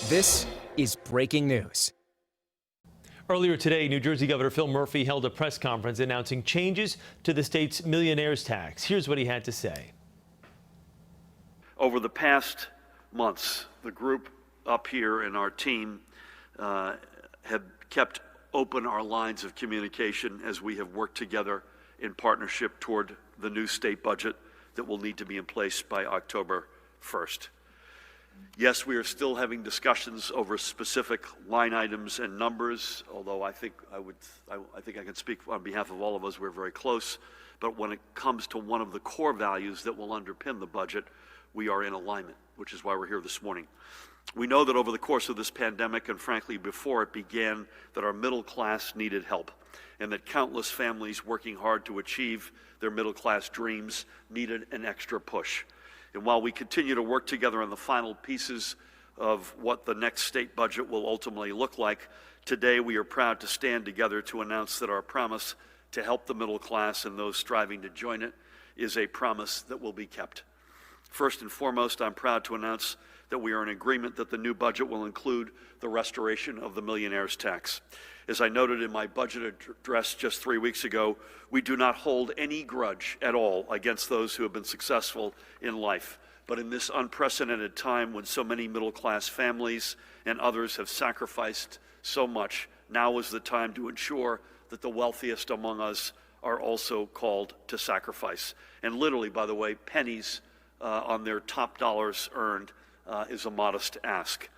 This is breaking news. Earlier today, New Jersey Governor Phil Murphy held a press conference announcing changes to the state's Millionaires Tax. Here's what he had to say. Over the past months, the group up here and our team have kept open our lines of communication as we have worked together in partnership toward the new state budget that will need to be in place by October 1st. Yes, we are still having discussions over specific line items and numbers, although I think I can speak on behalf of all of us, we're very close. But when it comes to one of the core values that will underpin the budget, we are in alignment, which is why we're here this morning. We know that over the course of this pandemic, and frankly before it began, that our middle class needed help, and that countless families working hard to achieve their middle class dreams needed an extra push. And while we continue to work together on the final pieces of what the next state budget will ultimately look like, today we are proud to stand together to announce that our promise to help the middle class and those striving to join it is a promise that will be kept. First and foremost, I'm proud to announce that we are in agreement that the new budget will include the restoration of the Millionaires Tax. As I noted in my budget address just 3 weeks ago, we do not hold any grudge at all against those who have been successful in life. But in this unprecedented time when so many middle-class families and others have sacrificed so much, now is the time to ensure that the wealthiest among us are also called to sacrifice. And literally, by the way, pennies on their top dollars earned is a modest ask.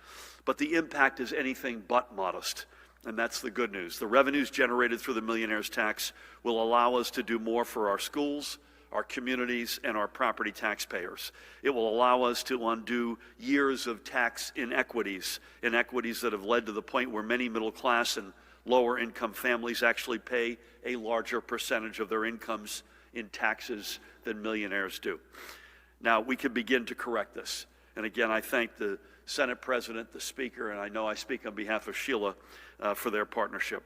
But the impact is anything but modest. And that's the good news. The revenues generated through the Millionaires Tax will allow us to do more for our schools, our communities, and our property taxpayers. It will allow us to undo years of tax inequities that have led to the point where many middle class and lower income families actually pay a larger percentage of their incomes in taxes than millionaires do. Now, we can begin to correct this. And again, I thank the Senate President, the Speaker, and I know I speak on behalf of Sheila for their partnership.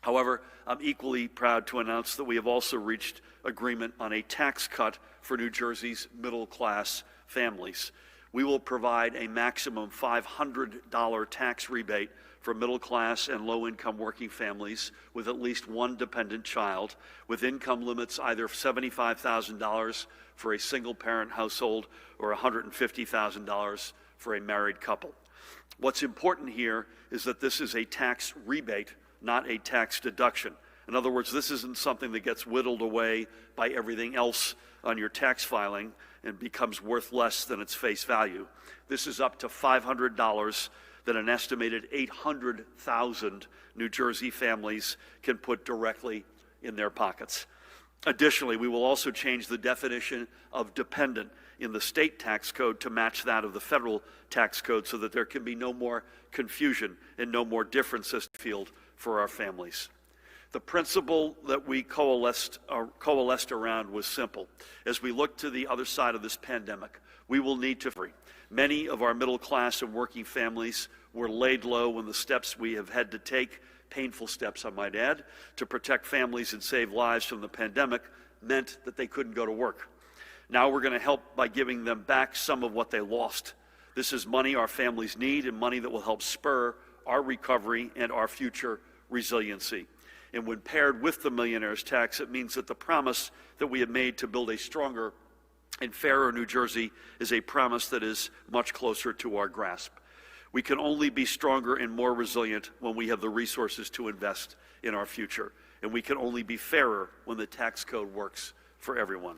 However, I'm equally proud to announce that we have also reached agreement on a tax cut for New Jersey's middle-class families. We will provide a maximum $500 tax rebate for middle-class and low-income working families with at least one dependent child, with income limits either $75,000 for a single-parent household or $150,000 for a married couple. What's important here is that this is a tax rebate, not a tax deduction. In other words, this isn't something that gets whittled away by everything else on your tax filing and becomes worth less than its face value. This is up to $500 that an estimated 800,000 New Jersey families can put directly in their pockets. Additionally, we will also change the definition of dependent in the state tax code to match that of the federal tax code so that there can be no more confusion and no more differences field for our families. The principle that we coalesced around was simple. As we look to the other side of this pandemic, we will need to free. Many of our middle class and working families were laid low when the steps we have had to take, painful steps I might add, to protect families and save lives from the pandemic meant that they couldn't go to work. Now we're going to help by giving them back some of what they lost. This is money our families need and money that will help spur our recovery and our future resiliency. And when paired with the Millionaires Tax, it means that the promise that we have made to build a stronger and fairer New Jersey is a promise that is much closer to our grasp. We can only be stronger and more resilient when we have the resources to invest in our future. And we can only be fairer when the tax code works for everyone.